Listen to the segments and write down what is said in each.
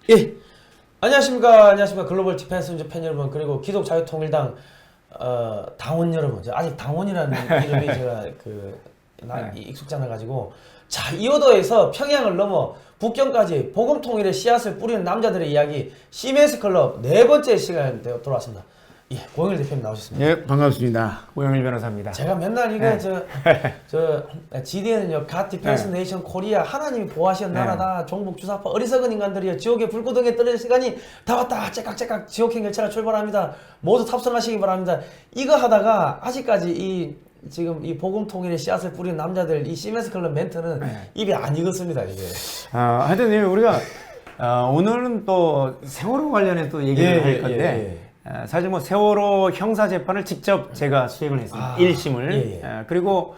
예. 안녕하십니까. 글로벌 디펜스 뉴스 팬 여러분, 그리고 기독자유통일당 당원 여러분. 아직 당원이라는 이름이 제가 익숙지 않아 가지고, 자, 이 오더에서 평양을 넘어 북경까지 복음 통일의 씨앗을 뿌리는 남자들의 이야기 시멘스 클럽 네 번째 시간 돌아왔습니다. 예, 고영일 대표님 나오셨습니다. 예, 반갑습니다. 고영일 변호사입니다. 제가 맨날 이거 GDN은요, 갓 디펜스 네이션 코리아, 하나님이 보호하시는 나라다, 종북 주사파 어리석은 인간들이여 지옥의 불구덩이에 떨어질 시간이 다 왔다, 째깍째깍 지옥행 열차가 출발합니다, 모두 탑승하시기 바랍니다. 이거 하다가 아직까지 지금 이 복음 통일의 씨앗을 뿌리는 남자들 이 시멘스 클럽 멘트는 입이 안 익었습니다, 이게. 하여튼 우리가 오늘은 또 세월호 관련해서 또 얘기를 할 건데, 사실 뭐 세월호 형사 재판을 직접 제가 수행을 했습니다. 1심을. 그리고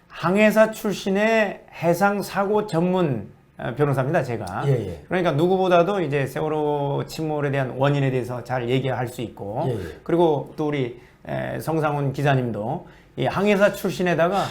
항해사 출신의 해상 사고 전문 변호사입니다, 제가. 그러니까 누구보다도 이제 세월호 침몰에 대한 원인에 대해서 잘 얘기할 수 있고, 그리고 또 우리 성상훈 기자님도 이 항해사 출신에다가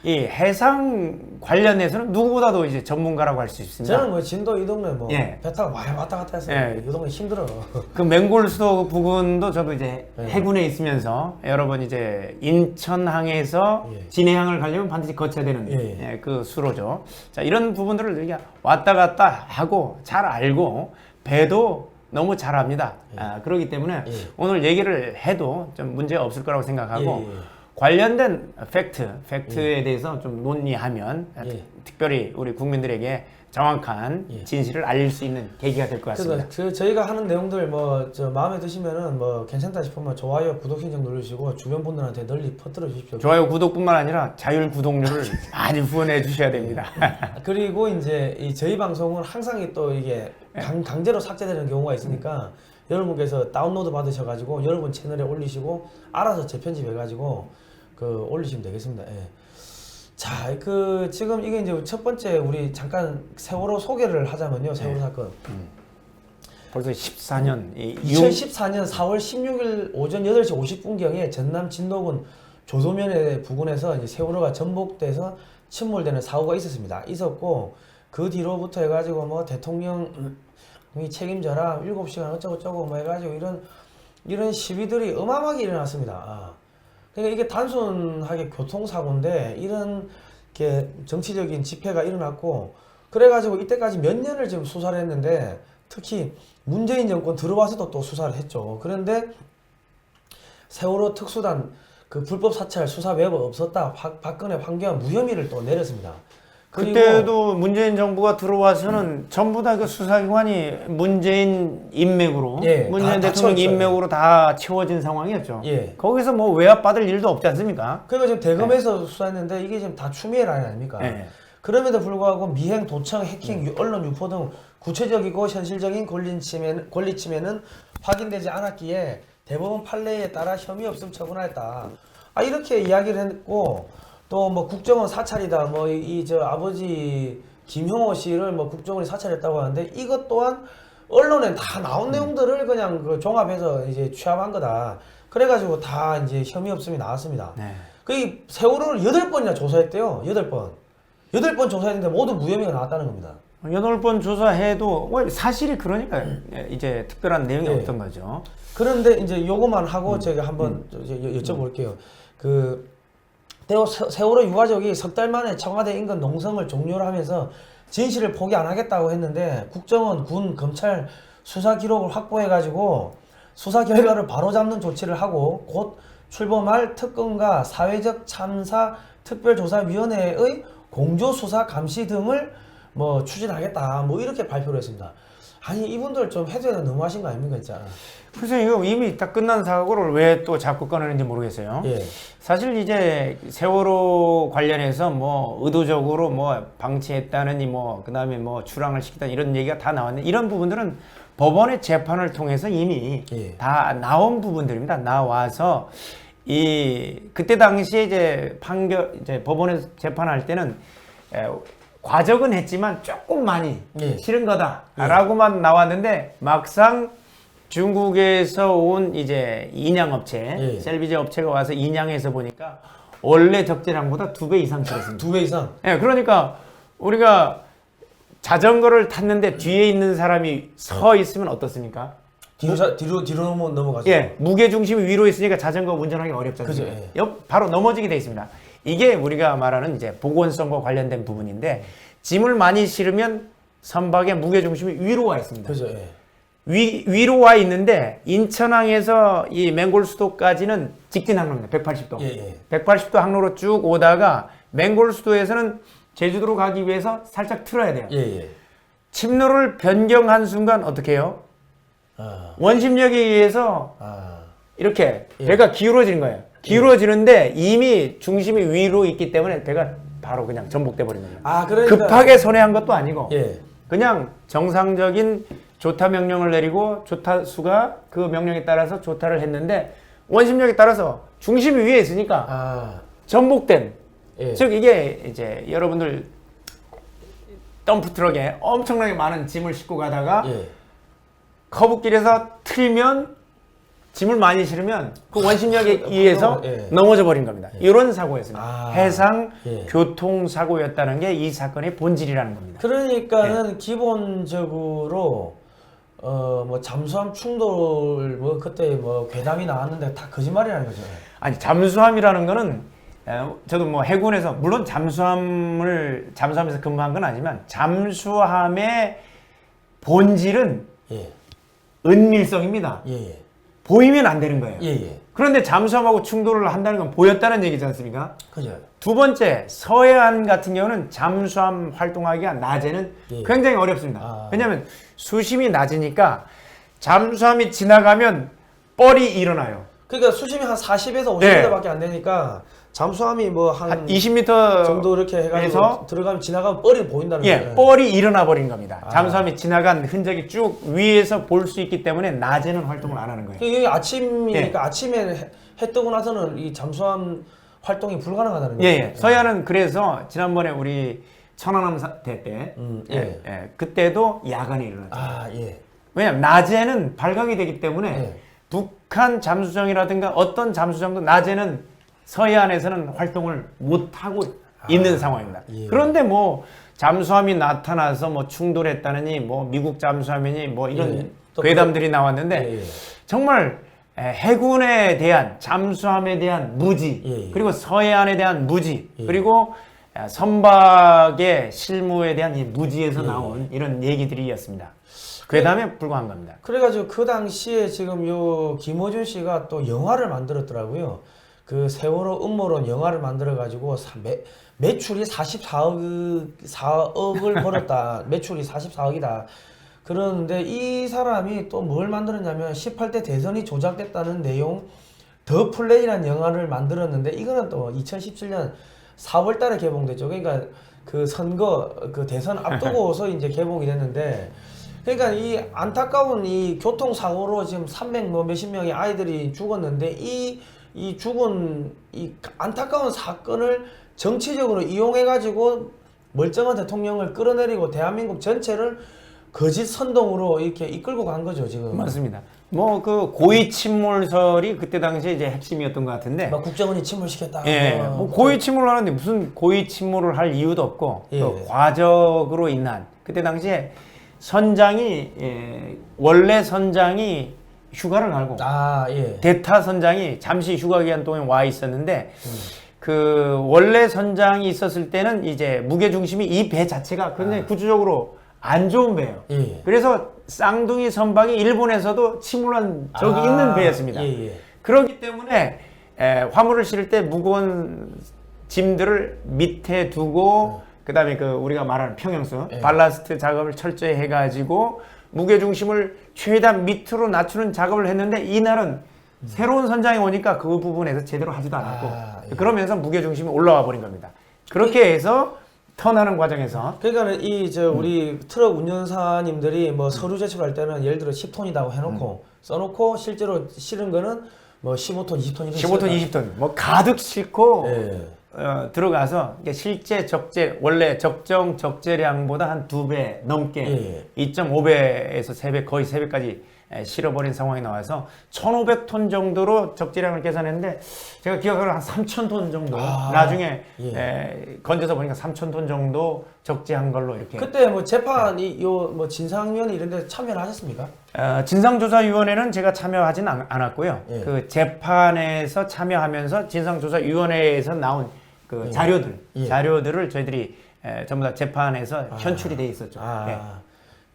이 해상 관련해서는 누구보다도 이제 전문가라고 할 수 있습니다. 저는 뭐 진도 이 동네 배 타고 많이 왔다 갔다 해서 이 동네 힘들어. 그 맹골수도 부근도 저도 이제 해군에 있으면서 여러 번 이제 인천항에서 진해항을 가려면 반드시 거쳐야 되는 그 수로죠. 자, 이런 부분들을 우리가 왔다 갔다 하고 잘 알고 배도 너무 잘합니다. 그렇기 때문에 오늘 얘기를 해도 좀 문제 없을 거라고 생각하고, 관련된 팩트에 대해서 좀 논의하면 특별히 우리 국민들에게 정확한 진실을 알릴 수 있는 계기가 될 것 같습니다. 저희가 하는 내용들 마음에 드시면은 괜찮다 싶으면 좋아요, 구독 신청 누르시고 주변 분들한테 널리 퍼뜨려 주십시오. 좋아요, 구독뿐만 아니라 자율 구독료를 많이 후원해 주셔야 됩니다. 그리고 이제 저희 방송은 항상 또 이게 강제로 삭제되는 경우가 있으니까 여러분께서 다운로드 받으셔가지고 여러분 채널에 올리시고 알아서 재편집해가지고 올리시면 되겠습니다. 자, 지금 이게 이제 첫 번째 우리 잠깐 세월호 소개를 하자면요. 세월호 사건. 벌써 14년. 2014년 4월 16일 오전 8시 50분경에 전남 진도군 조소면의 부근에서 이제 세월호가 전복돼서 침몰되는 사고가 있었고, 그 뒤로부터 해가지고 대통령이 책임져라, 7시간 어쩌고저쩌고 해가지고 이런 시위들이 어마어마하게 일어났습니다. 그러니까 이게 단순하게 교통사고인데 이런 게 정치적인 집회가 일어났고, 그래가지고 이때까지 몇 년을 지금 수사를 했는데, 특히 문재인 정권 들어와서도 또 수사를 했죠. 그런데 세월호 특수단 불법 사찰 수사 외압 없었다, 박근혜 황교안 무혐의를 또 내렸습니다. 그때도 문재인 정부가 들어와서는 전부 다 그 수사기관이 문재인 인맥으로, 문재인 대통령 인맥으로 다 채워진 상황이었죠. 거기서 뭐 외압받을 일도 없지 않습니까? 그러니까 지금 대검에서 수사했는데 이게 지금 다 추미애 라인 아닙니까? 그럼에도 불구하고 미행, 도청, 해킹, 언론 유포 등 구체적이고 현실적인 권리 침해는 확인되지 않았기에 대법원 판례에 따라 혐의 없음 처분하였다. 이렇게 이야기를 했고, 또 국정원 사찰이다, 아버지 김형호 씨를 국정원이 사찰했다고 하는데, 이것 또한 언론에 다 나온 내용들을 그냥 종합해서 이제 취합한 거다. 그래가지고 다 이제 혐의 없음이 나왔습니다. 그 세월호를 8번이나 조사했대요. 8번 조사했는데 모두 무혐의가 나왔다는 겁니다. 8번 조사해도 사실이 그러니까 이제 특별한 내용이 없던 거죠. 그런데 이제 요거만 하고 제가 한번 여쭤볼게요. 세월호 유가족이 석 달 만에 청와대 인근 농성을 종료를 하면서 진실을 포기 안 하겠다고 했는데, 국정원, 군, 검찰 수사 기록을 확보해가지고 수사 결과를 바로잡는 조치를 하고, 곧 출범할 특검과 사회적 참사 특별조사위원회의 공조수사 감시 등을 추진하겠다, 이렇게 발표를 했습니다. 아니, 이분들 좀 해줘야 너무하신 거 아닙니까, 진짜? 그래서 이거 이미 딱 끝난 사고를 왜 또 자꾸 꺼내는지 모르겠어요. 사실 이제 세월호 관련해서 의도적으로 방치했다느니 그다음에 출항을 시키다 이런 얘기가 다 나왔는데, 이런 부분들은 법원의 재판을 통해서 이미 다 나온 부분들입니다. 나와서 그때 당시에 이제 법원에서 재판할 때는 과적은 했지만 조금 많이 싫은 거다라고만 나왔는데, 막상 중국에서 온 이제 인양업체, 셀비제 업체가 와서 인양해서 보니까 원래 적재량보다 2배 이상 들었습니다. 2배 이상? 그러니까 우리가 자전거를 탔는데 뒤에 있는 사람이 서 있으면 어떻습니까? 뒤로 넘어가죠. 예, 무게 중심이 위로 있으니까 자전거 운전하기 어렵잖아요. 그죠, 바로 넘어지게 돼 있습니다. 이게 우리가 말하는 이제 보건성과 관련된 부분인데 짐을 많이 실으면 선박의 무게 중심이 위로 와 있습니다. 그죠, 예. 위로 와 있는데 인천항에서 이 맹골수도까지는 직진 항로입니다. 180도. 예. 180도 항로로 쭉 오다가 맹골수도에서는 제주도로 가기 위해서 살짝 틀어야 돼요. 예. 침로를 변경한 순간 어떻게 해요? 원심력에 의해서 이렇게 배가 기울어지는 거예요. 기울어지는데 이미 중심이 위로 있기 때문에 배가 바로 그냥 전복돼 버리는 거예요. 그러니까 급하게 선회한 것도 아니고 예. 그냥 정상적인 조타 명령을 내리고 조타수가 그 명령에 따라서 조타를 했는데 원심력에 따라서 중심이 위에 있으니까 전복된 예. 즉 이게 이제 여러분들 덤프트럭에 엄청나게 많은 짐을 싣고 가다가 예. 커브길에서 틀면 짐을 많이 실으면 그 원심력에 의해서 예. 넘어져 버린 겁니다. 이런 사고였습니다. 해상 예. 교통사고였다는 게 이 사건의 본질이라는 겁니다. 그러니까는 기본적으로 뭐 잠수함 충돌 뭐 그때 뭐 괴담이 나왔는데 다 거짓말이라는 거죠. 아니 잠수함이라는 거는 저도 뭐 해군에서 물론 잠수함에서 근무한 건 아니지만 잠수함의 본질은 예. 은밀성입니다. 예. 보이면 안 되는 거예요. 예. 그런데 잠수함하고 충돌을 한다는 건 보였다는 얘기지 않습니까? 그죠. 두 번째, 서해안 같은 경우는 잠수함 활동하기가 낮에는 예. 굉장히 어렵습니다. 왜냐하면 수심이 낮으니까 잠수함이 지나가면 뻘이 일어나요. 그러니까 수심이 한 40에서 50m밖에 네. 안 되니까 잠수함이 뭐 한 20m 정도 이렇게 해가지고 들어가면 지나가면 뻘이 보인다는 예, 거예요. 뻘이 일어나 버린 겁니다. 잠수함이 지나간 흔적이 쭉 위에서 볼 수 있기 때문에 낮에는 활동을 안 하는 거예요. 이게 아침이니까 예. 아침에 해 뜨고 나서는 이 잠수함 활동이 불가능하다는 예, 거예요. 예. 서해안은 그래서 지난번에 우리 천안함 사태 때 그때도 야간에 일어났죠. 예. 왜냐하면 낮에는 발각이 되기 때문에 예. 북한 잠수정이라든가 어떤 잠수정도 낮에는 서해안에서는 활동을 못하고 있는 상황입니다. 예. 그런데 뭐 잠수함이 나타나서 뭐 충돌했다느니 뭐 미국 잠수함이니 뭐 이런 괴담들이 나왔는데 정말 해군에 대한 잠수함에 대한 무지 그리고 서해안에 대한 무지 그리고 선박의 실무에 대한 이 무지에서 나온 이런 얘기들이었습니다. 괴담에 불과한 겁니다. 그래가지고 그 당시에 지금 요 김어준 씨가 또 영화를 만들었더라고요. 그 세월호 음모론 영화를 만들어가지고 매출이 4억을 벌었다. 매출이 44억이다. 그러는데 이 사람이 또 뭘 만들었냐면 18대 대선이 조작됐다는 내용 더 플레이라는 영화를 만들었는데 이거는 또 2017년 4월 달에 개봉됐죠. 그러니까 그 선거 그 대선 앞두고서 이제 개봉이 됐는데 그러니까 이 안타까운 이 교통사고로 지금 300 뭐 몇십 명의 아이들이 죽었는데 이 죽은 이 안타까운 사건을 정치적으로 이용해가지고 멀쩡한 대통령을 끌어내리고 대한민국 전체를 거짓 선동으로 이렇게 이끌고 간 거죠, 지금. 맞습니다. 뭐 그 고위 침몰설이 그때 당시에 이제 핵심이었던 것 같은데. 막 국정원이 침몰시켰다. 예. 뭐 고위 침몰을 하는데 무슨 고위 침몰을 할 이유도 없고 또 과적으로 인한 그때 당시에 선장이 원래 선장이 휴가를 가고 대타 선장이 잠시 휴가 기간 동안 와 있었는데 그 원래 선장이 있었을 때는 이제 무게 중심이 이 배 자체가 굉장히 구조적으로 안 좋은 배예요. 그래서 쌍둥이 선박이 일본에서도 침몰한 적이 있는 배였습니다. 그렇기 때문에 화물을 실을 때 무거운 짐들을 밑에 두고 그다음에 그 우리가 말하는 평형수 발라스트 작업을 철저히 해가지고 무게 중심을 최대한 밑으로 낮추는 작업을 했는데 이날은 새로운 선장이 오니까 그 부분에서 제대로 하지도 않았고 그러면서 무게 중심이 올라와 버린 겁니다. 그렇게 해서 턴하는 과정에서 그러니까 우리 트럭 운전사님들이 뭐 서류 제출할 때는 예를 들어 10톤이라고 해놓고 써놓고 실제로 실은 거는 뭐 15톤, 20톤 이런 15톤, 20톤 뭐 가득 싣고 들어가서 실제 적재 원래 적정 적재량보다 한 2배 넘게 2.5배에서 3배 거의 3배까지 실어버린 상황이 나와서 1,500톤 정도로 적재량을 계산했는데 제가 기억하기로 한 3,000톤 정도 나중에 건져서 보니까 3,000톤 정도 적재한 걸로 이렇게. 그때 뭐 재판이 뭐 진상위원회 이런 데 참여를 하셨습니까? 진상조사위원회는 제가 참여하진 않았고요. 예. 그 재판에서 참여하면서 진상조사위원회에서 나온 그 자료들을 저희들이 전부 다 재판에서 현출이 돼 있었죠.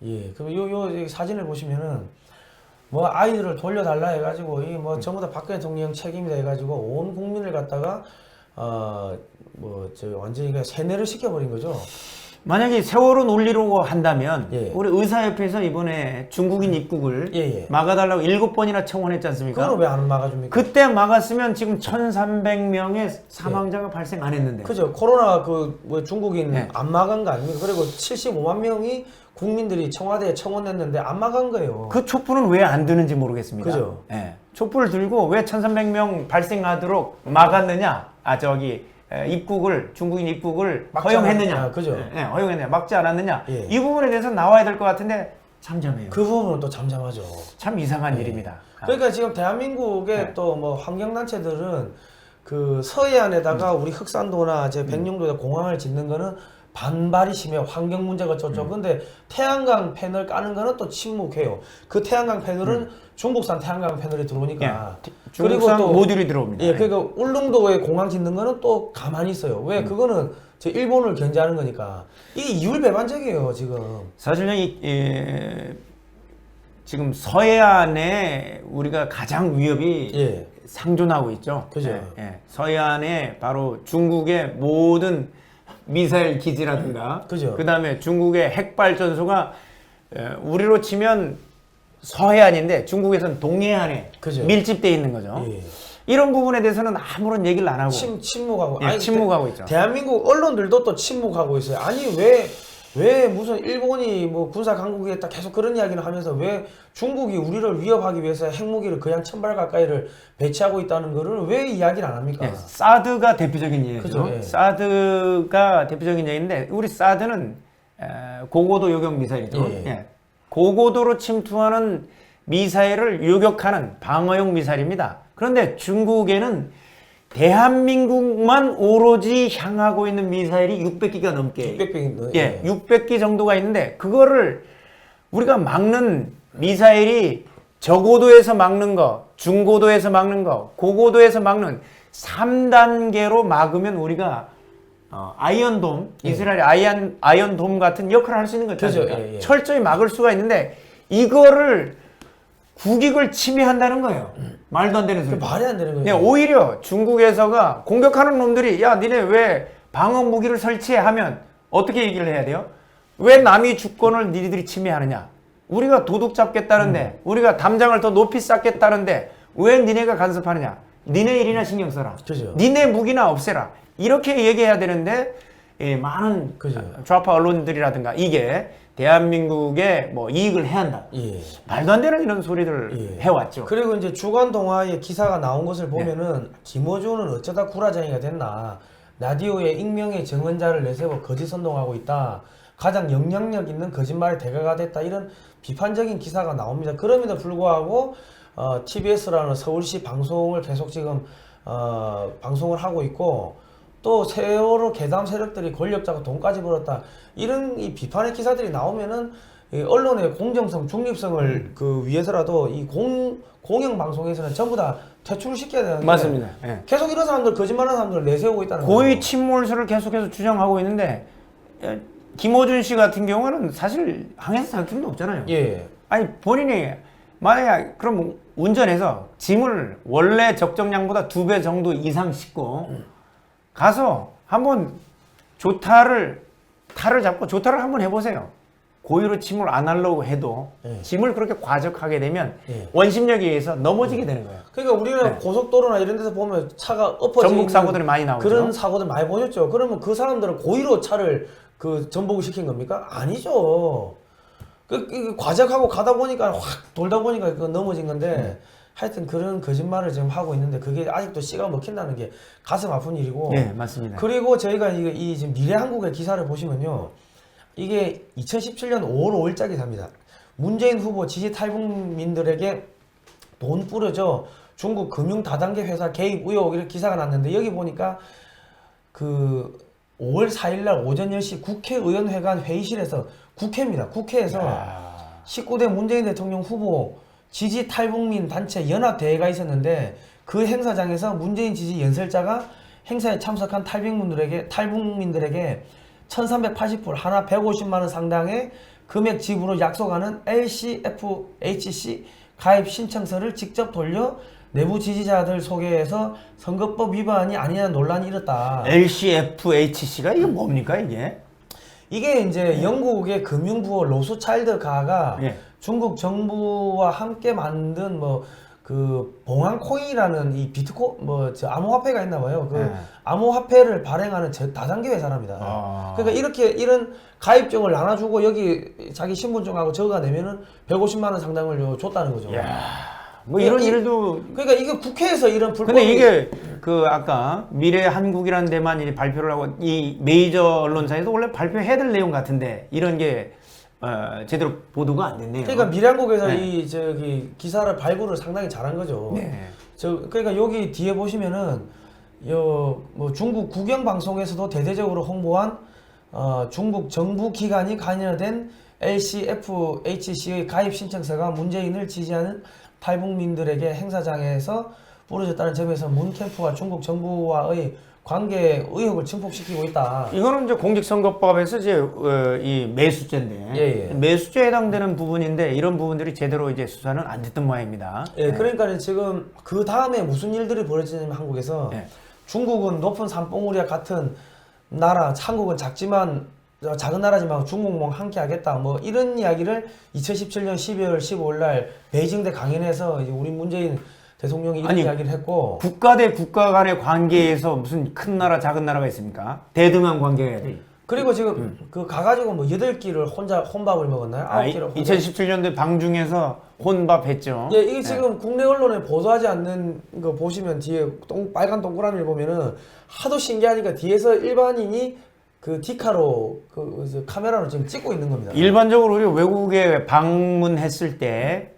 예. 그럼 요 사진을 보시면은 뭐 아이들을 돌려달라 해가지고 이 뭐 전부 다 박근혜 대통령 책임이다 해가지고 온 국민을 갖다가 뭐 저 완전히 그냥 세뇌를 시켜버린 거죠. 만약에 세월호 논리로 한다면 예. 우리 의사협회에서 이번에 중국인 입국을 예. 막아달라고 7번이나 청원했지 않습니까? 그걸 왜 안 막아줍니까? 그때 막았으면 지금 1,300명의 사망자가 발생 안 했는데. 그죠. 코로나 뭐 중국인 안 막은 거 아닙니까? 그리고 75만 명이 국민들이 청와대에 청원했는데 안 막은 거예요. 그 촛불은 왜 안 드는지 모르겠습니다. 그죠. 촛불을 들고 왜 1,300명 발생하도록 막았느냐? 중국인 입국을 허용했느냐? 그죠. 허용했느냐? 막지 않았느냐? 예. 이 부분에 대해서 나와야 될 것 같은데 잠잠해요. 그 부분은 또 잠잠하죠. 참 이상한 일입니다. 그러니까 지금 대한민국의 또 뭐 환경단체들은 그 서해안에다가 우리 흑산도나 백령도에 공항을 짓는 거는 반발이 심해요. 환경 문제가 어쩌고. 근데 태양광 패널 까는 거는 또 침묵해요. 그 태양광 패널은 중국산 태양광 패널이 들어오니까. 중국산 그리고 또 모듈이 들어옵니다. 그러니까 울릉도에 공항 짓는 거는 또 가만히 있어요. 왜? 그거는 일본을 견제하는 거니까. 이게 이율배반적이에요, 지금. 사실은 지금 서해안에 우리가 가장 위협이 상존하고 있죠. 그죠. 서해안에 바로 중국의 모든 미사일 기지라든가, 그죠. 그다음에 중국의 핵발전소가 우리로 치면 서해안인데 중국에서는 동해안에 그죠. 밀집돼 있는 거죠. 이런 부분에 대해서는 아무런 얘기를 안 하고 침묵하고 침묵하고 있죠. 대한민국 언론들도 또 침묵하고 있어요. 아니 왜 무슨 일본이 뭐 군사 강국이겠다 계속 그런 이야기를 하면서 왜 중국이 우리를 위협하기 위해서 핵무기를 거의 한 1,000발 가까이를 배치하고 있다는 거를 왜 이야기를 안 합니까? 사드가 대표적인 예죠. 그죠, 사드가 대표적인 예인데 우리 사드는 고고도 요격 미사일이죠. 고고도로 침투하는 미사일을 요격하는 방어용 미사일입니다. 그런데 중국에는 대한민국만 오로지 향하고 있는 미사일이 600기가 넘게 600기 정도가 있는데 그거를 우리가 막는 미사일이 저고도에서 막는 거, 중고도에서 막는 거, 고고도에서 막는 3단계로 막으면 우리가 아이언돔, 이스라엘의 아이언돔 같은 역할을 할 수 있는 거죠. 철저히 막을 수가 있는데 이거를 국익을 침해한다는 거예요. 말도 안 되는 소리. 말이 안 되는 거예요. 오히려 중국에서가 공격하는 놈들이 야 니네 왜 방어 무기를 설치해 하면 어떻게 얘기를 해야 돼요? 왜 남의 주권을 니들이 침해하느냐? 우리가 도둑 잡겠다는데 우리가 담장을 더 높이 쌓겠다는데 왜 니네가 간섭하느냐? 니네 일이나 신경 써라. 그죠. 니네 무기나 없애라. 이렇게 얘기해야 되는데 많은 좌파 언론들이라든가 이게 대한민국에 뭐 이익을 해야 한다. 말도 안 되는 이런 소리들을 해왔죠. 그리고 이제 주간 동아의 기사가 나온 것을 보면은 김어준은 어쩌다 구라장이가 됐나. 라디오에 익명의 증언자를 내세워 거짓 선동하고 있다. 가장 영향력 있는 거짓말의 대가가 됐다. 이런 비판적인 기사가 나옵니다. 그럼에도 불구하고 TBS라는 서울시 방송을 계속 지금 방송을 하고 있고 또 세월호 괴담 세력들이 권력 잡고 돈까지 벌었다. 이런 이 비판의 기사들이 나오면은 이 언론의 공정성, 중립성을 위해서라도 이 공영 방송에서는 전부 다 퇴출을 시켜야 되는데 맞습니다. 계속 이런 사람들 거짓말하는 사람들을 내세우고 있다는 거예요. 고의 침몰설을 계속해서 주장하고 있는데 김어준 씨 같은 경우는 사실 항해사 자격증도 없잖아요. 아니 본인이 만약에 그럼 운전해서 짐을 원래 적정량보다 2배 정도 이상 싣고 가서 한번 탈을 잡고 조타를 한번 해보세요. 고의로 침을 안 하려고 해도 짐을 그렇게 과적하게 되면 원심력에 의해서 넘어지게 되는 거예요. 그러니까 우리는 고속도로나 이런 데서 보면 차가 엎어지는 전복 사고들이 많이 나오죠. 그런 사고들 많이 보셨죠. 그러면 그 사람들은 고의로 차를 전복을 시킨 겁니까? 아니죠. 과적하고 가다 보니까 확 돌다 보니까 넘어진 건데 하여튼 그런 거짓말을 지금 하고 있는데 그게 아직도 씨가 먹힌다는 게 가슴 아픈 일이고. 네, 맞습니다. 그리고 저희가 이 지금 미래한국의 기사를 보시면요. 이게 2017년 5월 5일짜리 기사입니다. 문재인 후보 지지 탈북민들에게 돈 뿌려줘 중국 금융 다단계 회사 개입 의혹 이렇게 기사가 났는데 여기 보니까 그 5월 4일날 오전 10시 국회의원회관 회의실에서 국회입니다. 국회에서 19대 문재인 대통령 후보 지지 탈북민 단체 연합대회가 있었는데 그 행사장에서 문재인 지지 연설자가 행사에 참석한 탈북민들에게 1380불 하나 150만원 상당의 금액 지불을 약속하는 LCFHC 가입 신청서를 직접 돌려 내부 지지자들 소개해서 선거법 위반이 아니냐는 논란이 일었다. LCFHC가 이게 뭡니까 이게? 이게 이제 영국의 금융부호 로스차일드가가 중국 정부와 함께 만든 뭐 그 봉황코인이라는 이 비트코 저 암호화폐가 있나 봐요. 그 암호화폐를 발행하는 다단계 회사랍니다. 그러니까 이렇게 이런 가입증을 나눠주고 여기 자기 신분증하고 적어내면은 150만 원 상당을 줬다는 거죠. 뭐 이런 일도 그러니까 이게 국회에서 이런 불법이 근데 이게 그 아까 미래 한국이라는 데만 이 발표를 하고 이 메이저 언론사에도 원래 발표해야 될 내용 같은데 이런 게 제대로 보도가 안 됐네요. 그러니까 미래한국에서 이 저기 기사를 발굴을 상당히 잘한 거죠. 그러니까 여기 뒤에 보시면은 뭐 중국 국영 방송에서도 대대적으로 홍보한 중국 정부 기관이 관여된 LCFHC의 가입 신청서가 문재인을 지지하는 탈북민들에게 행사장에서 뿌려졌다는 점에서 문 캠프가 중국 정부와의 관계 의혹을 증폭시키고 있다. 이거는 이제 공직선거법에서 이제 이 매수죄인데 매수죄에 해당되는 부분인데 이런 부분들이 제대로 이제 수사는 안 됐던 모양입니다. 그러니까 지금 그 다음에 무슨 일들이 벌어지냐면 한국에서 중국은 높은 산봉우리와 같은 나라, 한국은 작은 나라지만 중국몽 함께 하겠다. 뭐 이런 이야기를 2017년 12월 15일 날 베이징대 강연에서 이제 우리 문재인 대통령이 이런 이야기를 했고 국가 대 국가 간의 관계에서 무슨 큰 나라 작은 나라가 있습니까? 대등한 관계가 돼. 그리고 지금 그 가가지고 뭐 8끼를 혼자 혼밥을 먹었나요? 9끼를 2017년도에 방중에서 혼밥했죠. 이게 지금 국내 언론에 보도하지 않는 거 보시면 뒤에 빨간 동그라미를 보면은 하도 신기하니까 뒤에서 일반인이 그 디카로 그 카메라로 지금 찍고 있는 겁니다. 일반적으로 우리 외국에 방문했을 때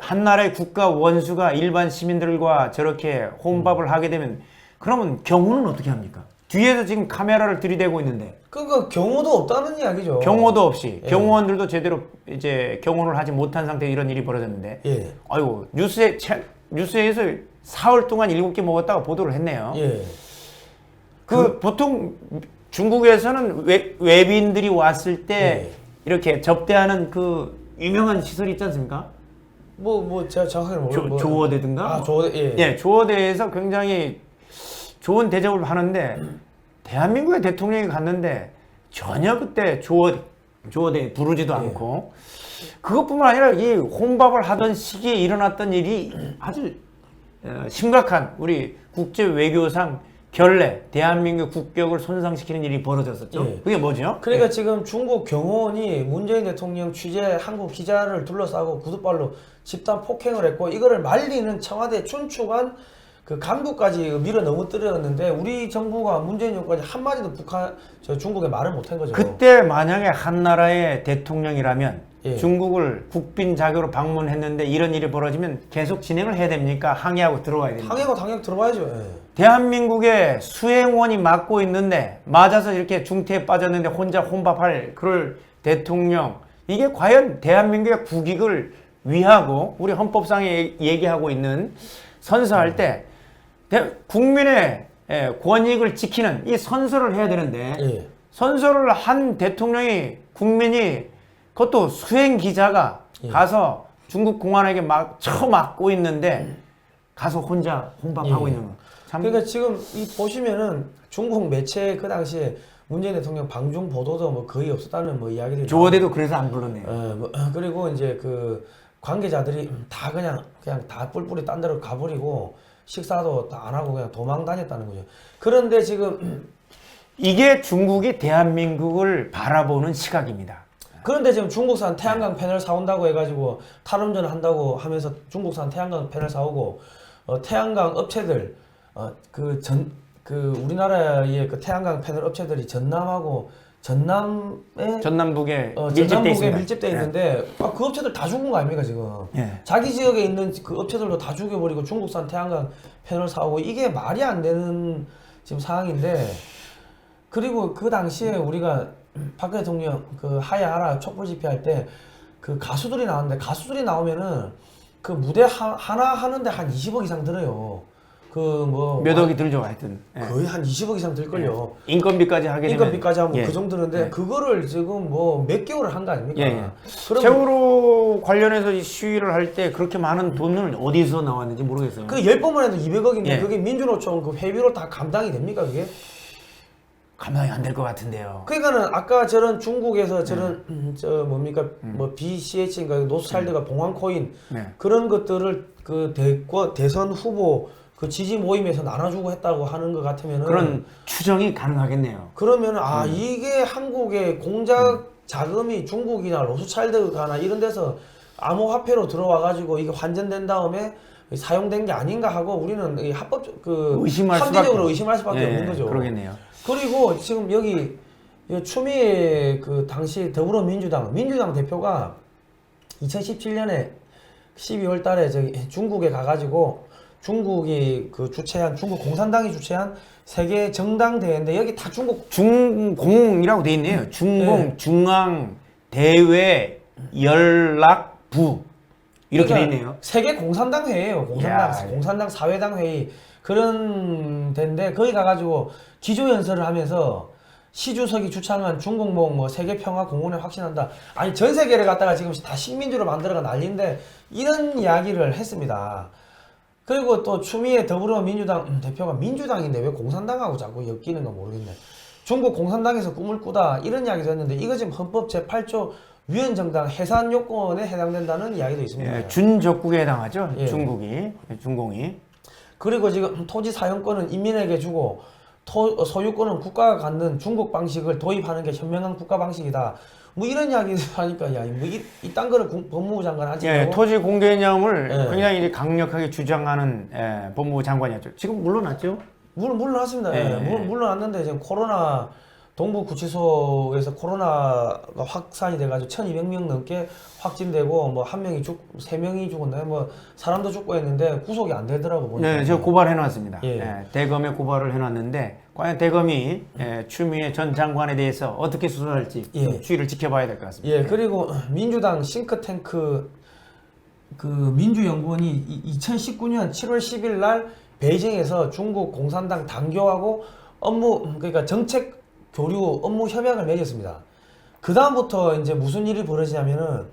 한 나라의 국가 원수가 일반 시민들과 저렇게 혼밥을 하게 되면 그러면 경호는 어떻게 합니까? 뒤에서 지금 카메라를 들이대고 있는데 그러니까 경호도 없다는 이야기죠. 경호도 없이 경호원들도 제대로 이제 경호를 하지 못한 상태에 이런 일이 벌어졌는데 아이고 뉴스에서 사흘 동안 7개 먹었다가 보도를 했네요. 보통 중국에서는 외빈들이 왔을 때 이렇게 접대하는 그 유명한 시설이 있지 않습니까? 제가 정확하게 모르겠어요. 조어대든가? 조어대, 조어대에서 굉장히 좋은 대접을 하는데 대한민국의 대통령이 갔는데 전혀 그때 조어대 부르지도 않고 그것뿐만 아니라 이 혼밥을 하던 시기에 일어났던 일이 아주 심각한 우리 국제 외교상 결례, 대한민국 국격을 손상시키는 일이 벌어졌었죠. 그게 뭐죠? 그러니까 지금 중국 경호원이 문재인 대통령 취재 한국 기자를 둘러싸고 구두발로 집단 폭행을 했고 이거를 말리는 청와대 춘추관 그 간부까지 밀어 넘어뜨렸는데 우리 정부가 문재인 정부까지 한마디도 중국에 말을 못한 거죠. 그때 만약에 한 나라의 대통령이라면 중국을 국빈 자격으로 방문했는데 이런 일이 벌어지면 계속 진행을 해야 됩니까? 항의하고 들어와야 됩니까? 항의하고 당연히 들어와야죠. 대한민국의 수행원이 맡고 있는데 맞아서 이렇게 중태에 빠졌는데 혼자 혼밥할 그럴 대통령 이게 과연 대한민국의 국익을 위하고 우리 헌법상에 얘기하고 있는 선서할 때 국민의 권익을 지키는 이 선서를 해야 되는데 선서를 한 대통령이 국민이 그것도 수행 기자가 가서 중국 공안에게 막 처맞고 있는데 가서 혼자 혼밥하고 있는 거. 그러니까 지금 보시면은 중국 매체 그 당시에 문재인 대통령 방중 보도도 뭐 거의 없었다는 뭐 이야기들이 조어대도 그래서 안 불렀네요. 그리고 이제 그 관계자들이 다 그냥 다 뿔뿔이 딴 데로 가버리고 식사도 다 안 하고 그냥 도망 다녔다는 거죠. 그런데 지금 이게 중국이 대한민국을 바라보는 시각입니다. 그런데 지금 중국산 태양광 패널 사온다고 해가지고 탈원전 한다고 하면서 중국산 태양광 패널 사오고 태양광 업체들 우리나라의 그 태양광 패널 업체들이 전남하고 전남북에 밀집돼 있는데 그 업체들 다 죽은 거 아닙니까 지금? 예. 자기 지역에 있는 그 업체들도 다 죽여버리고 중국산 태양광 패널 사오고 이게 말이 안 되는 지금 상황인데 그리고 그 당시에 우리가 박근혜 대통령 그 하야하라 촛불 집회할 때 그 가수들이 나왔는데 가수들이 나오면은 그 무대 하나 하는데 한 20억 이상 들어요. 그 뭐 몇 억이 들죠 하여튼. 거의 한 20억 이상 들걸요. 인건비까지 하게 되면 인건비까지 하면 그 정도 드는데 그거를 지금 뭐 몇 개월을 한 거 아닙니까? 세월호 관련해서 이 시위를 할 때 그렇게 많은 돈을 어디서 나왔는지 모르겠어요. 그 10번만 해도 200억인데 그게 민주노총 그 회비로 다 감당이 됩니까 그게? 감당이 안 될 것 같은데요. 그러니까는 아까 저런 중국에서 저런 저 뭡니까 뭐 BCH인가 노스차일드가 봉황코인 그런 것들을 그 대선 후보 그 지지 모임에서 나눠주고 했다고 하는 것 같으면은 그런 추정이 가능하겠네요. 그러면은 이게 한국의 공작 자금이 중국이나 로스차일드가나 이런 데서 암호화폐로 들어와가지고 이게 환전된 다음에 사용된 게 아닌가 하고 우리는 이 합법 그 합리적으로 의심할 수밖에 없는 거죠. 그러겠네요. 그리고 지금 여기 추미애 그 당시 더불어민주당 대표가 2017년에 12월 달에 저기 중국에 가가지고 중국이 그 주최한 중국 공산당이 주최한 세계 정당 대회인데 여기 다 중공이라고 돼 있네요. 중공 중앙 대외 연락부 이렇게 그러니까 돼 있네요. 세계 공산당 회예요. 공산당 사회당 회의 그런 데인데 거기 가가지고 기조연설을 하면서 시 주석이 주창한 중국몽 뭐 세계 평화 공헌에 확신한다. 아니 전 세계를 갖다가 지금 다 식민지로 만들어가 난리인데 이런 이야기를 했습니다. 그리고 또 추미애 더불어민주당 대표가 민주당인데 왜 공산당하고 자꾸 엮이는 거 모르겠네. 중국 공산당에서 꿈을 꾸다 이런 이야기도 했는데 이거 지금 헌법 제8조 위헌정당 해산 요건에 해당된다는 이야기도 있습니다. 준적국에 해당하죠. 중공이. 그리고 지금 토지 사용권은 인민에게 주고 소유권은 국가가 갖는 중국 방식을 도입하는 게 현명한 국가 방식이다. 뭐 이런 이야기 하니까 뭐 이딴 거를 법무부 장관 하지. 토지 공개념을 굉장히 이제 강력하게 주장하는 법무부 장관이었죠. 지금 물러났죠? 물러났습니다. 물러났는데 지금 코로나 동부구치소에서 코로나가 확산이 돼가지고 1,200명 넘게 확진되고 뭐 한 명이 3명이 죽었나요? 뭐 사람도 죽고 했는데 구속이 안 되더라고 보니까. 네, 제가 고발해놨습니다. 대검에 고발을 해놨는데 과연 대검이 추미애 전 장관에 대해서 어떻게 수사할지 추이를 지켜봐야 될 것 같습니다. 그리고 민주당 싱크탱크 그 민주연구원이 2019년 7월 10일 날 베이징에서 중국 공산당 당교하고 그러니까 정책 교류 업무 협약을 맺었습니다. 그 다음부터 이제 무슨 일이 벌어지냐면은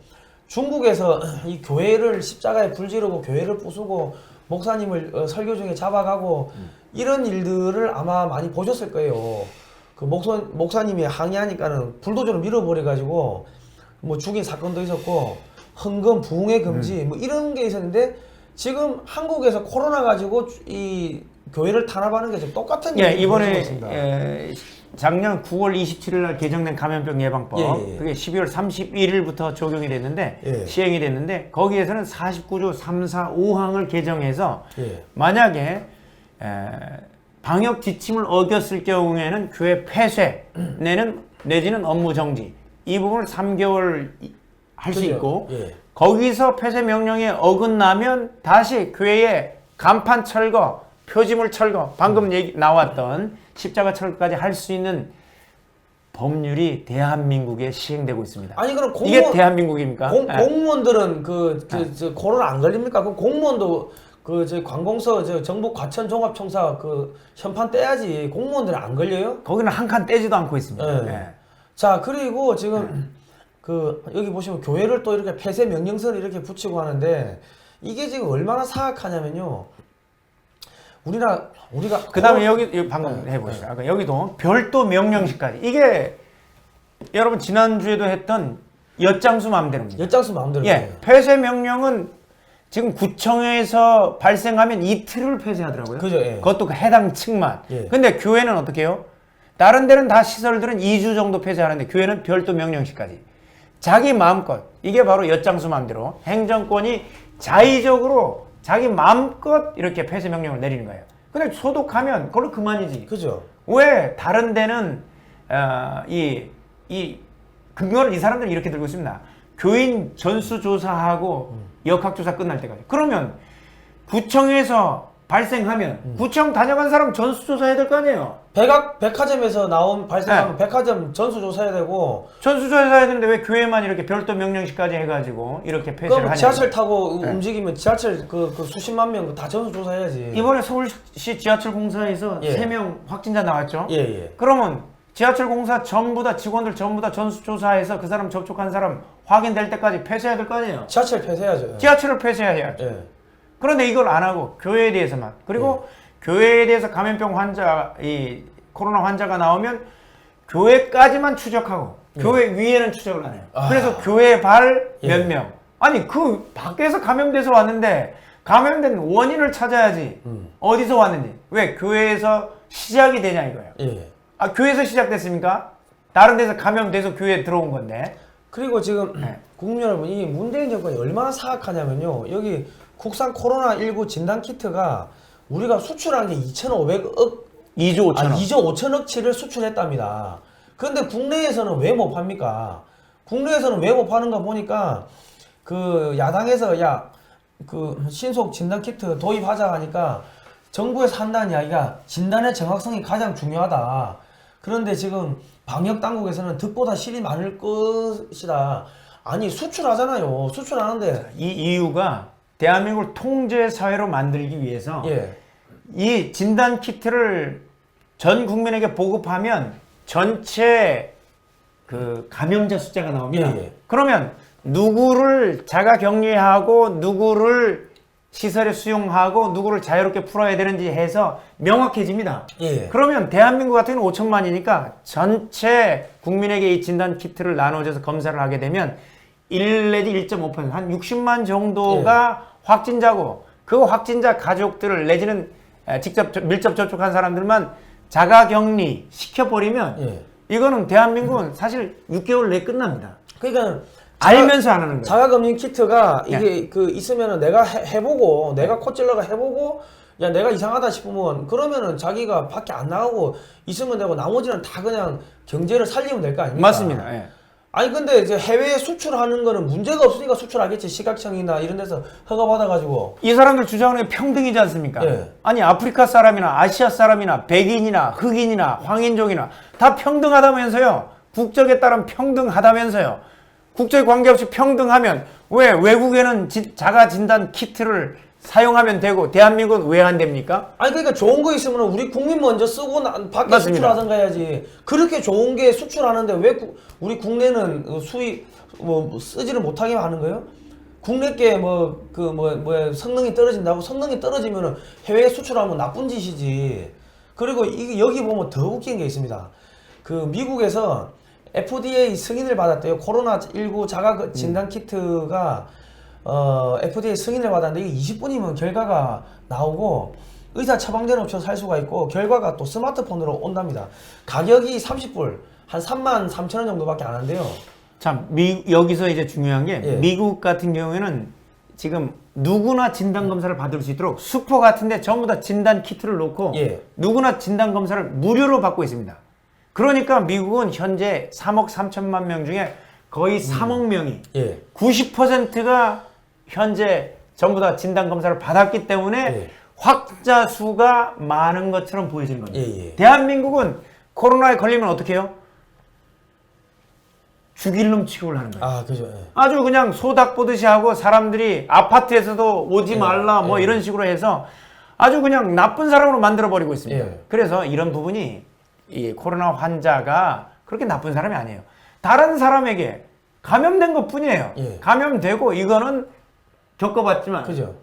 중국에서 이 교회를 십자가에 불 지르고 교회를 부수고 목사님을 설교 중에 잡아가고 이런 일들을 아마 많이 보셨을 거예요. 그 목사님이 항의하니까는 불도저로 밀어버려가지고 뭐 죽인 사건도 있었고 헌금 부흥회 금지 뭐 이런 게 있었는데 지금 한국에서 코로나 가지고 이 교회를 탄압하는 게 지금 똑같은 일이 이번에 작년 9월 27일 날 개정된 감염병 예방법 그게 12월 31일부터 적용이 됐는데 시행이 됐는데 거기에서는 49조 3, 4, 5항을 개정해서 만약에 방역 지침을 어겼을 경우에는 교회 폐쇄 내지는 업무 정지 이 부분을 3개월 할 수 있고 거기서 폐쇄 명령에 어긋나면 다시 교회에 간판 철거 표지물 철거 방금 나왔던 십자가 철거까지 할 수 있는 법률이 대한민국에 시행되고 있습니다. 아니 그럼 이게 대한민국입니까? 공무원들은 저 코로나 안 걸립니까? 그럼 공무원도 저 관공서 정부 과천종합청사 그 현판 떼야지. 공무원들은 안 걸려요? 거기는 한 칸 떼지도 않고 있습니다. 자 그리고 지금 여기 보시면 교회를 또 이렇게 폐쇄 명령서를 이렇게 붙이고 하는데 이게 지금 얼마나 사악하냐면요. 우리가 그다음에 여기 방금 해보시죠. 아까 여기도 별도 명령시까지 이게 여러분 지난주에도 했던 엿장수 마음대로입니다. 엿장수 마음대로. 폐쇄 명령은 지금 구청에서 발생하면 이틀을 폐쇄하더라고요. 그죠. 그것도 해당 층만. 근데 교회는 어떻게 해요? 다른 데는 다 시설들은 2주 정도 폐쇄하는데 교회는 별도 명령시까지. 자기 마음껏 이게 바로 엿장수 마음대로 행정권이 자의적으로 자기 마음껏 이렇게 폐쇄 명령을 내리는 거예요. 근데 소독하면 그걸로 그만이지. 그죠. 왜 다른 데는 이 이 근거를 이 사람들은 이렇게 들고 있습니다. 교인 전수조사하고 역학조사 끝날 때까지. 그러면 구청에서 발생하면 구청 다녀간 사람 전수조사해야 될 거 아니에요. 백화점에서 발생하면 백화점 전수조사해야 되고 전수조사해야 되는데 왜 교회만 이렇게 별도 명령식까지 해가지고 이렇게 폐쇄를 그럼 하냐. 지하철 타고 움직이면 지하철 그 수십만 명 다 전수조사해야지. 이번에 서울시 지하철 공사에서 3명 확진자 나왔죠. 그러면 지하철 공사 전부 다 직원들 전부 다 전수조사해서 그 사람 접촉한 사람 확인될 때까지 폐쇄해야 될 거 아니에요. 지하철 폐쇄해야죠. 지하철을 폐쇄해야죠. 그런데 이걸 안 하고 교회에 대해서만. 그리고 교회에 대해서 감염병 환자, 이 코로나 환자가 나오면 교회까지만 추적하고 교회 위에는 추적을 안 해요. 그래서 교회 발 몇 명. 아니 그 밖에서 감염돼서 왔는데 감염된 원인을 찾아야지. 어디서 왔는지. 왜 교회에서 시작이 되냐 이거예요. 아 교회에서 시작됐습니까? 다른 데서 감염돼서 교회에 들어온 건데. 그리고 지금 국민 여러분, 이 문재인 정권이 얼마나 사악하냐면요. 여기 국산 코로나19 진단키트가 우리가 수출한 게 2,500억 2조 5천억. 2조 5천억치를 수출했답니다. 그런데 국내에서는 왜 못 팝니까? 국내에서는 왜 못 파는가 보니까 그 야당에서 그 신속 진단키트 도입하자 하니까 정부에서 한다는 이야기가 진단의 정확성이 가장 중요하다. 그런데 지금 방역당국에서는 득보다 실이 많을 것이다. 아니 수출하잖아요. 수출하는데 이 이유가 대한민국을 통제사회로 만들기 위해서 이 진단키트를 전 국민에게 보급하면 전체 그 감염자 숫자가 나옵니다. 그러면 누구를 자가격리하고 누구를 시설에 수용하고 누구를 자유롭게 풀어야 되는지 해서 명확해집니다. 그러면 대한민국 같은 경우는 5천만이니까 전체 국민에게 이 진단키트를 나눠줘서 검사를 하게 되면 1 내지 1.5%, 한 60만 정도가 확진자고 그 확진자 가족들을 내지는 직접 밀접 접촉한 사람들만 자가격리 시켜버리면 이거는 대한민국은 사실 6개월 내에 끝납니다. 그러니까 알면서 안 하는 거예요. 자가검진 키트가 이게 그 있으면은 내가 해보고 내가 코찔러가 해보고 야 내가 이상하다 싶으면 그러면은 자기가 밖에 안 나가고 있으면 되고 나머지는 다 그냥 경제를 살리면 될 거 아닙니까? 맞습니다. 아니 근데 이제 해외에 수출하는 거는 문제가 없으니까 수출하겠지. 시각청이나 이런 데서 허가 받아가지고. 이 사람들 주장은 평등이지 않습니까? 아니 아프리카 사람이나 아시아 사람이나 백인이나 흑인이나 황인종이나 다 평등하다면서요. 국적에 따른 평등하다면서요. 국적에 관계없이 평등하면 왜 외국에는 자가 진단 키트를 사용하면 되고 대한민국은 왜 안 됩니까? 아니 그러니까 좋은 거 있으면 우리 국민 먼저 쓰고 밖에 수출하던가 해야지. 그렇게 좋은 게 수출하는데 왜 우리 국내는 수입 뭐 쓰지를 못하게 하는 거예요? 국내 게 성능이 떨어진다고. 성능이 떨어지면은 해외에 수출하면 나쁜 짓이지. 그리고 이게 여기 보면 더 웃긴 게 있습니다. 그 미국에서 FDA 승인을 받았대요. 코로나19 자가 진단 키트가 FDA 승인을 받았는데 이게 20분이면 결과가 나오고 의사 처방전을 없이도 살 수가 있고 결과가 또 스마트폰으로 온답니다. 가격이 30불, 한 33,000원 정도밖에 안 한대요. 참, 여기서 이제 중요한 게 미국 같은 경우에는 지금 누구나 진단 검사를 받을 수 있도록 슈퍼 같은데 전부 다 진단 키트를 놓고 누구나 진단 검사를 무료로 받고 있습니다. 그러니까 미국은 현재 3억 3천만 명 중에 거의 3억 명이 90%가 현재 전부 다 진단검사를 받았기 때문에 확자 수가 많은 것처럼 보여지는 겁니다. 대한민국은 코로나에 걸리면 어떻게 해요? 죽일 놈 취급을 하는 거예요. 그죠. 아주 그냥 소닥 보듯이 하고 사람들이 아파트에서도 오지 말라 뭐 이런 식으로 해서 아주 그냥 나쁜 사람으로 만들어버리고 있습니다. 그래서 이런 부분이 이 코로나 환자가 그렇게 나쁜 사람이 아니에요. 다른 사람에게 감염된 것 뿐이에요. 감염되고 이거는 겪어봤지만 그죠.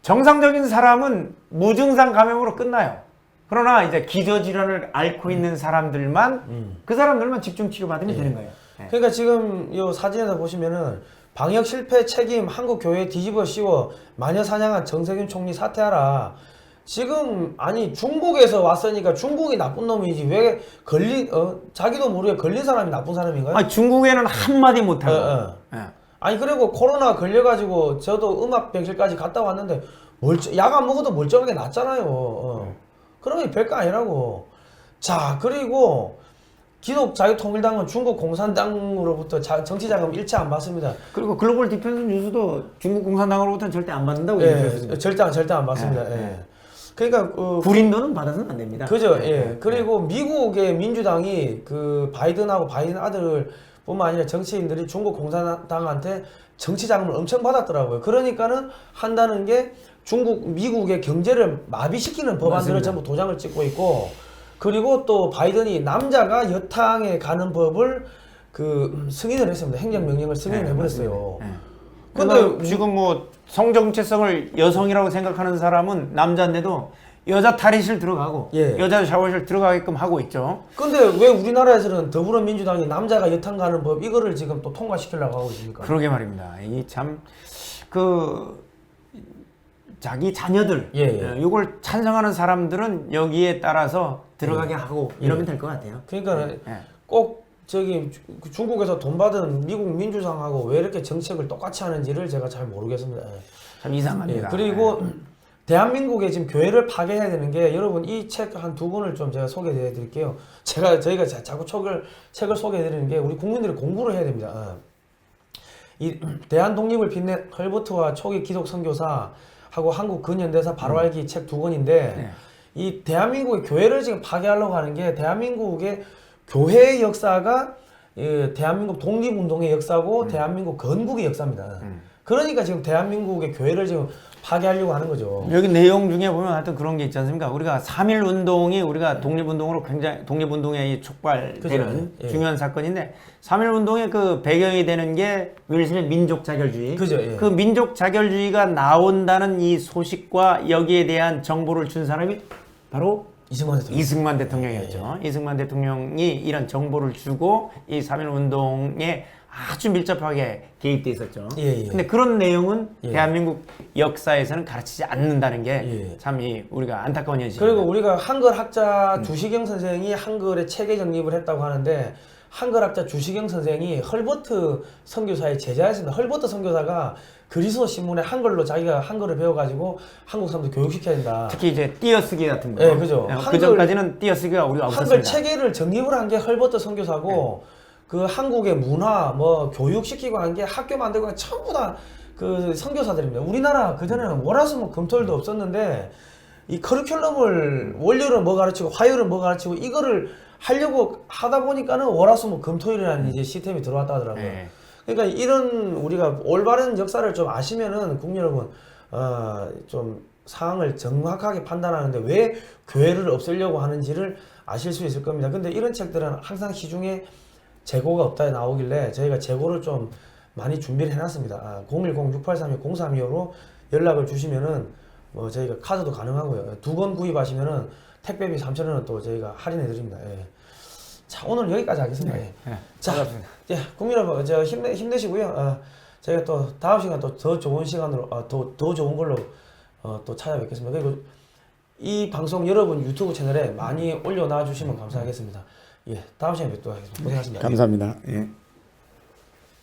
정상적인 사람은 무증상 감염으로 끝나요. 그러나 이제 기저질환을 앓고 있는 사람들만 그 사람들만 집중 치료받으면 되는 거예요. 그러니까 지금 이 사진에서 보시면은 방역 실패 책임 한국 교회 뒤집어 씌워 마녀 사냥한 정세균 총리 사퇴하라. 지금 아니 중국에서 왔으니까 중국이 나쁜 놈이지 왜 자기도 모르게 걸린 사람이 나쁜 사람인가요? 아니 중국에는 한마디 못하고 아니 그리고 코로나 걸려가지고 저도 음압병실까지 갔다 왔는데 약 안 먹어도 멀쩡하게 낫잖아요. 그러면 별거 아니라고. 자 그리고 기독자유통일당은 중국 공산당으로부터 정치 자금 일체 안 받습니다. 그리고 글로벌 디펜스 뉴스도 중국 공산당으로부터는 절대 안 받는다고 얘기했습니다. 절대 안 받습니다. 그러니까 구린돈은 받아서는 안 됩니다. 그죠. 그리고 미국의 민주당이 그 바이든 아들 뿐만 아니라 정치인들이 중국 공산당한테 정치 자금을 엄청 받았더라고요. 그러니까는 한다는 게 미국의 경제를 마비시키는 법안들을 맞습니다. 전부 도장을 찍고 있고, 그리고 또 바이든이 남자가 여탕에 가는 법을 승인을 했습니다. 행정명령을 승인을 해버렸어요. 근데 지금 뭐 성정체성을 여성이라고 생각하는 사람은 남자인데도 여자 탈의실 들어가고 여자 샤워실 들어가게끔 하고 있죠. 근데 왜 우리나라에서는 더불어민주당이 남자가 여탕 가는 법 이거를 지금 또 통과시키려고 하고 있습니까? 그러게 말입니다. 이 참 자기 자녀들 이걸 찬성하는 사람들은 여기에 따라서 들어가게 하고 이러면 될 것 같아요. 그러니까 꼭 중국에서 돈 받은 미국 민주당하고 왜 이렇게 정책을 똑같이 하는지를 제가 잘 모르겠습니다. 참 이상합니다. 그리고 대한민국에 지금 교회를 파괴해야 되는 게, 여러분 이 책 한 두 권을 좀 제가 소개해 드릴게요. 저희가 자꾸 책을 소개해 드리는 게 우리 국민들이 공부를 해야 됩니다. 이 대한 독립을 빛낸 헐버트와 초기 기독 선교사하고 한국 근현대사 바로 알기 책 두 권인데, 이 대한민국의 교회를 지금 파괴하려고 하는 게, 대한민국의 교회의 역사가 대한민국 독립운동의 역사고 대한민국 건국의 역사입니다. 그러니까 지금 대한민국의 교회를 지금 파괴하려고 하는 거죠. 여기 내용 중에 보면 하여튼 그런 게 있지 않습니까? 우리가 3.1 운동이 우리가 독립운동으로 굉장히 독립운동의 촉발되는 중요한 사건인데, 3.1 운동의 그 배경이 되는 게 윌슨의 민족 자결주의. 그 민족 자결주의가 나온다는 이 소식과 여기에 대한 정보를 준 사람이 바로 이승만 대통령이었죠. 이승만 대통령이 이런 정보를 주고 이 3.1 운동에 아주 밀접하게 개입돼 있었죠. 근데 그런 내용은 대한민국 역사에서는 가르치지 않는다는 게 참 우리가 안타까운 현실입니다. 그리고 우리가 한글 학자 주시경 선생이 한글의 체계 정립을 했다고 하는데, 한글 학자 주시경 선생이 헐버트 선교사의 제자였습니다. 헐버트 선교사가 그리스도 신문에 한글로 자기가 한글을 배워가지고 한국 사람들 교육시켜야 된다. 특히 이제 띄어쓰기 같은 거. 네, 그죠. 그 전까지는 띄어쓰기가 우리가 없었습니다. 한글 체계를 정립을 한 게 헐버트 선교사고, 그 한국의 문화, 교육시키고 한 게 학교 만들고 한 게 전부 다 그 선교사들입니다. 우리나라 그전에는 월화수목 금토일도 없었는데, 이 커리큘럼을 월요일은 뭐 가르치고 화요일은 뭐 가르치고 이거를 하려고 하다 보니까는 월화수목 금토일이라는 이제 시스템이 들어왔다 하더라고요. 그러니까 이런 우리가 올바른 역사를 좀 아시면은 국민 여러분 좀 상황을 정확하게 판단하는데 왜 교회를 없애려고 하는지를 아실 수 있을 겁니다. 근데 이런 책들은 항상 시중에 재고가 없다 나오길래 저희가 재고를 좀 많이 준비를 해놨습니다. 010-683-0325로 연락을 주시면은 저희가 카드도 가능하고요. 2권 구입하시면은 택배비 3,000원은 또 저희가 할인해 드립니다. 자, 오늘 여기까지 하겠습니다. 자, 국민 여러분, 힘내시고요. 저희가 또 다음 시간 또 더 좋은 시간으로, 더 좋은 걸로 또 찾아뵙겠습니다. 그리고 이 방송 여러분 유튜브 채널에 많이 올려놔 주시면 감사하겠습니다. 다음 시간에 뵙도록 하겠습니다. 고생하셨습니다. 감사합니다.